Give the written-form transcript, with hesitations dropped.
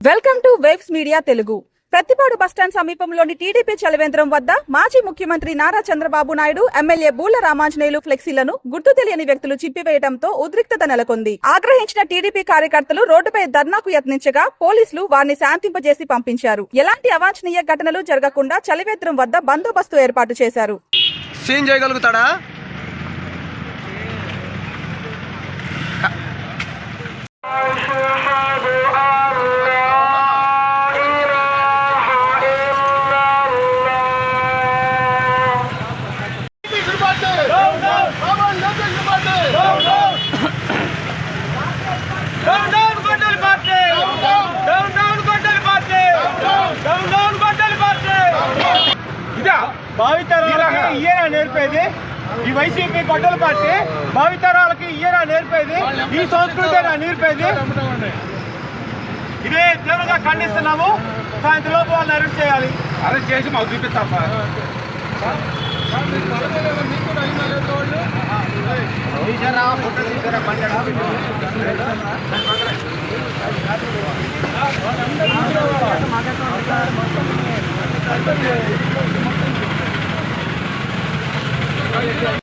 Welcome to waves media Telugu. Prathipadu bus stand సమీపంలోని TDP చలవేంద్రం వద్ద మాజీ ముఖ్యమంత్రి నారా చంద్రబాబు నాయుడు, ఎమ్మెల్యే బూల రామాంజనేయులు ఫ్లెక్సీలను గుర్తు తెలియని వ్యక్తులు చింపివేయడంతో ఉద్రిక్తత నెలకొంది. ఆగ్రహించిన టీడీపీ కార్యకర్తలు రోడ్డుపై ధర్నాకు యత్నించగా పోలీసులు వారిని శాంతింపజేసి పంపించారు. ఎలాంటి అవాంఛనీయ ఘటనలు జరగకుండా చలవేంద్రం వద్ద బందోబస్తు ఏర్పాటు చేశారు. సీన్ చేయగలుగుతాడా? భావితరాలకి ఇయ్యేనా నేర్పేది? ఈ వైసీపీ గొడ్డల పార్టీ భావితరాలకి ఇయ్యేనా నేర్పేది? ఈ సంస్కృతి నేర్పేది? ఇదే తీవ్రంగా ఖండిస్తున్నాము. సాయంత్రం లోపు వాళ్ళని అరెస్ట్ చేయాలి. అరెస్ట్ చేసి మాకు చూపిస్తాం. తీసారా ఫోటో తీసారా?